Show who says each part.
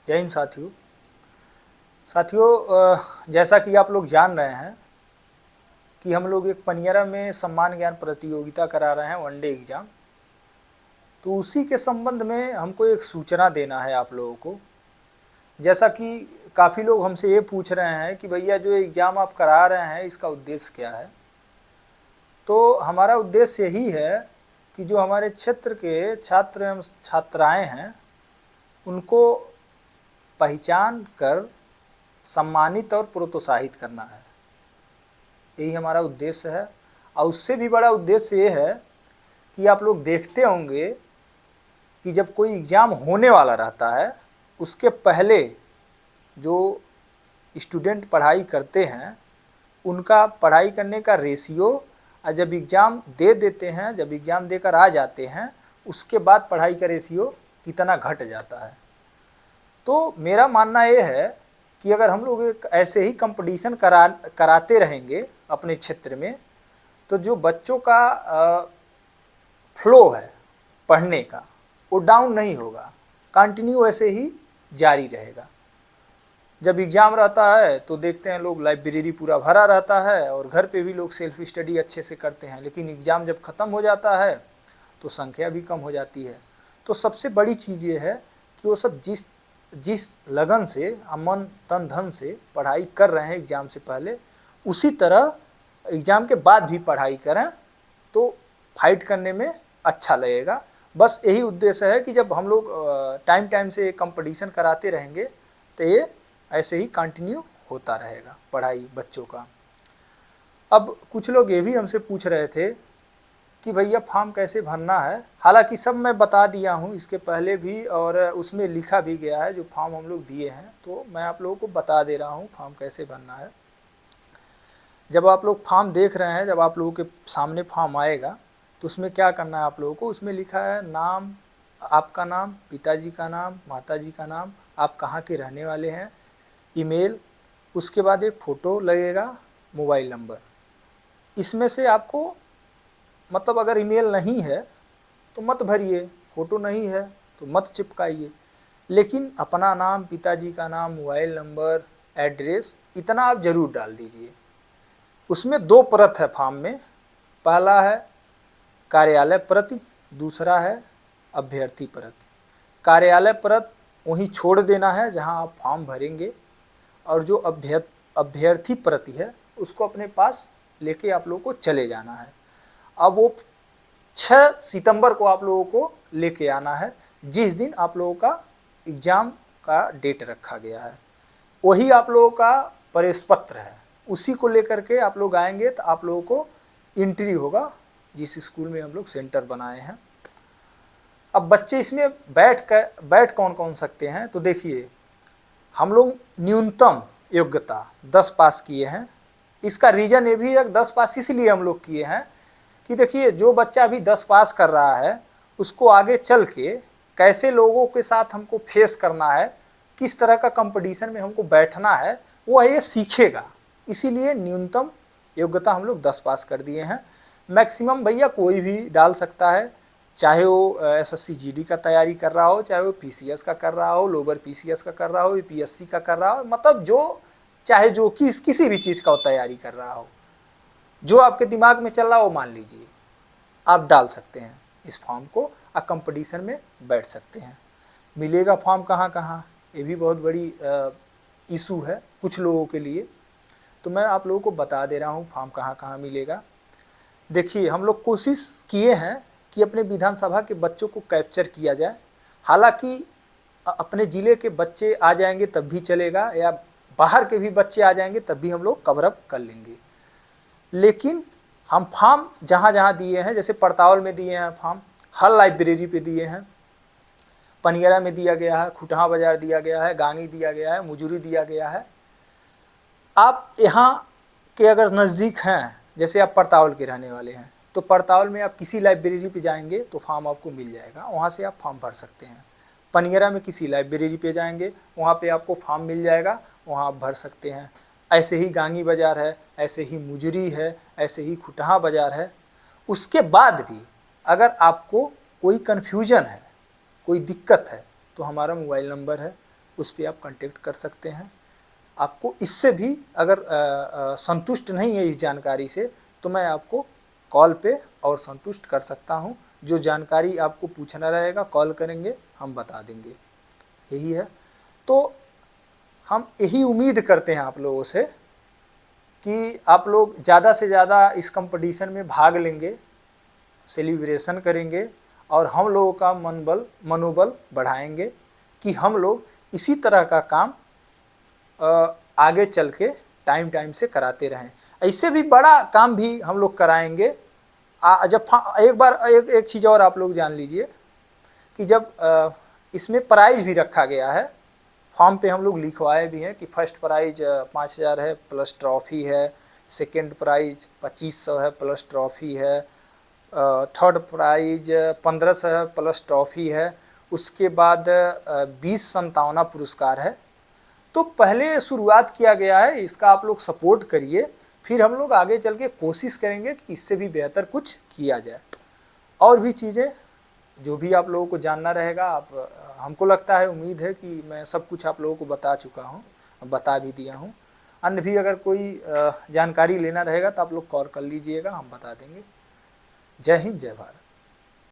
Speaker 1: जय हिंद साथियों। जैसा कि आप लोग जान रहे हैं कि हम लोग एक पनियरा में सम्मान ज्ञान प्रतियोगिता करा रहे हैं, वनडे एग्ज़ाम। तो उसी के संबंध में हमको एक सूचना देना है आप लोगों को। जैसा कि काफ़ी लोग हमसे ये पूछ रहे हैं कि भैया जो एग्ज़ाम आप करा रहे हैं इसका उद्देश्य क्या है। तो हमारा उद्देश्य यही है कि जो हमारे क्षेत्र के छात्र एवं छात्राएँ हैं उनको पहचान कर सम्मानित और प्रोत्साहित करना है, यही हमारा उद्देश्य है। और उससे भी बड़ा उद्देश्य ये है कि आप लोग देखते होंगे कि जब कोई एग्ज़ाम होने वाला रहता है उसके पहले जो स्टूडेंट पढ़ाई करते हैं उनका पढ़ाई करने का रेशियो, और जब एग्ज़ाम दे देते हैं, जब एग्ज़ाम देकर आ जाते हैं उसके बाद पढ़ाई का रेशियो कितना घट जाता है। तो मेरा मानना ये है कि अगर हम लोग एक ऐसे ही कंपटीशन कराते रहेंगे अपने क्षेत्र में, तो जो बच्चों का फ्लो है पढ़ने का वो डाउन नहीं होगा, कंटिन्यू ऐसे ही जारी रहेगा। जब एग्ज़ाम रहता है तो देखते हैं लोग लाइब्रेरी पूरा भरा रहता है और घर पे भी लोग सेल्फ स्टडी अच्छे से करते हैं, लेकिन एग्ज़ाम जब ख़त्म हो जाता है तो संख्या भी कम हो जाती है। तो सबसे बड़ी चीज़ ये है कि वो सब जिस लगन से, मन तन धन से पढ़ाई कर रहे हैं एग्ज़ाम से पहले, उसी तरह एग्ज़ाम के बाद भी पढ़ाई करें तो फाइट करने में अच्छा लगेगा। बस यही उद्देश्य है कि जब हम लोग टाइम टाइम से कंपटीशन कराते रहेंगे तो ये ऐसे ही कंटिन्यू होता रहेगा पढ़ाई बच्चों का। अब कुछ लोग ये भी हमसे पूछ रहे थे कि भैया फॉर्म कैसे भरना है। हालांकि सब मैं बता दिया हूँ इसके पहले भी, और उसमें लिखा भी गया है जो फॉर्म हम लोग दिए हैं, तो मैं आप लोगों को बता दे रहा हूँ फॉर्म कैसे भरना है। जब आप लोग फॉर्म देख रहे हैं, जब आप लोगों के सामने फॉर्म आएगा तो उसमें क्या करना है आप लोगों को, उसमें लिखा है नाम, आपका नाम, पिताजी का नाम, माताजी का नाम, आप कहाँ के रहने वाले हैं, ईमेल, उसके बाद एक फ़ोटो लगेगा, मोबाइल नंबर। इसमें से आपको मतलब अगर ईमेल नहीं है तो मत भरिए, फ़ोटो नहीं है तो मत चिपकाइए, लेकिन अपना नाम, पिताजी का नाम, मोबाइल नंबर, एड्रेस, इतना आप ज़रूर डाल दीजिए। उसमें 2 परत है फॉर्म में, पहला है कार्यालय प्रति, दूसरा है अभ्यर्थी प्रति। कार्यालय परत वहीं छोड़ देना है जहां आप फॉर्म भरेंगे, और जो अभ्यर्थी प्रति है उसको अपने पास लेके आप लोगों को चले जाना है। अब वो 6 सितंबर को आप लोगों को लेके आना है, जिस दिन आप लोगों का एग्ज़ाम का डेट रखा गया है। वही आप लोगों का प्रवेश पत्र है, उसी को लेकर के आप लोग आएंगे तो आप लोगों को एंट्री होगा जिस स्कूल में हम लोग सेंटर बनाए हैं। अब बच्चे इसमें बैठ कौन कौन सकते हैं, तो देखिए हम लोग न्यूनतम योग्यता 10 पास किए हैं। इसका रीज़न ये भी है 10 पास इसलिए हम लोग किए हैं कि देखिए जो बच्चा अभी 10 पास कर रहा है उसको आगे चल के कैसे लोगों के साथ हमको फेस करना है, किस तरह का कंपटीशन में हमको बैठना है, वो ये सीखेगा। इसीलिए न्यूनतम योग्यता हम लोग 10 पास कर दिए हैं। मैक्सिमम भैया कोई भी डाल सकता है, चाहे वो एसएससी जीडी का तैयारी कर रहा हो, चाहे वो पीसीएस का कर रहा हो, लोअर पीसीएस का कर रहा हो, यूपीएससी का कर रहा हो, मतलब जो चाहे जो किसी भी चीज़ का वो तैयारी कर रहा हो, जो आपके दिमाग में चल रहा हो मान लीजिए आप डाल सकते हैं इस फॉर्म को, और कंपटीशन में बैठ सकते हैं। मिलेगा फॉर्म कहाँ कहाँ, ये भी बहुत बड़ी इशू है कुछ लोगों के लिए, तो मैं आप लोगों को बता दे रहा हूँ फॉर्म कहाँ कहाँ मिलेगा। देखिए हम लोग कोशिश किए हैं कि अपने विधानसभा के बच्चों को कैप्चर किया जाए। हालांकि अपने ज़िले के बच्चे आ जाएंगे तब भी चलेगा, या बाहर के भी बच्चे आ जाएंगे तब भी हम लोग कवर अप कर लेंगे। लेकिन हम फॉर्म जहाँ जहाँ दिए हैं, जैसे पड़तावल में दिए हैं फॉर्म, हर लाइब्रेरी पे दिए हैं, पनियरा में दिया गया है, खुटहा बाज़ार दिया गया है, गांगी दिया गया है, मुजूरी दिया गया है। आप यहाँ के अगर नज़दीक हैं, जैसे आप पड़तावल के रहने वाले हैं, तो पड़तावल में आप किसी लाइब्रेरी पे जाएंगे तो फॉर्म आपको मिल जाएगा, वहाँ से आप फॉर्म भर सकते हैं। पनियरा में किसी लाइब्रेरी पे जाएंगे, वहाँ पे आपको फॉर्म मिल जाएगा, वहाँ आप भर सकते हैं। ऐसे ही गांगी बाज़ार है, ऐसे ही मुजरी है, ऐसे ही खुटहा बाज़ार है। उसके बाद भी अगर आपको कोई कन्फ्यूजन है, कोई दिक्कत है, तो हमारा मोबाइल नंबर है उस पर आप कांटेक्ट कर सकते हैं। आपको इससे भी अगर संतुष्ट नहीं है इस जानकारी से, तो मैं आपको कॉल पे और संतुष्ट कर सकता हूँ। जो जानकारी आपको पूछना रहेगा कॉल करेंगे, हम बता देंगे। यही है। तो हम यही उम्मीद करते हैं आप लोगों से कि आप लोग ज़्यादा से ज़्यादा इस कंपटीशन में भाग लेंगे, सेलिब्रेशन करेंगे और हम लोगों का मनोबल बढ़ाएंगे कि हम लोग इसी तरह का काम आगे चल के टाइम से कराते रहें। ऐसे भी बड़ा काम भी हम लोग कराएंगे। जब एक बार एक चीज़ और आप लोग जान लीजिए कि जब इसमें प्राइज भी रखा गया है, फॉर्म पे हम लोग लिखवाए भी हैं कि फर्स्ट प्राइज 5,000 है प्लस ट्रॉफी है, सेकंड प्राइज 2,500 है प्लस ट्रॉफी है, थर्ड प्राइज 1,500 है प्लस ट्रॉफी है, उसके बाद 20 संतावना पुरस्कार है। तो पहले शुरुआत किया गया है, इसका आप लोग सपोर्ट करिए, फिर हम लोग आगे चल के कोशिश करेंगे कि इससे भी बेहतर कुछ किया जाए। और भी चीज़ें जो भी आप लोगों को जानना रहेगा, आप हमको लगता है, उम्मीद है कि मैं सब कुछ आप लोगों को बता चुका हूँ, बता भी दिया हूँ। अन्य भी अगर कोई जानकारी लेना रहेगा तो आप लोग कॉल कर लीजिएगा, हम बता देंगे। जय हिंद, जय भारत।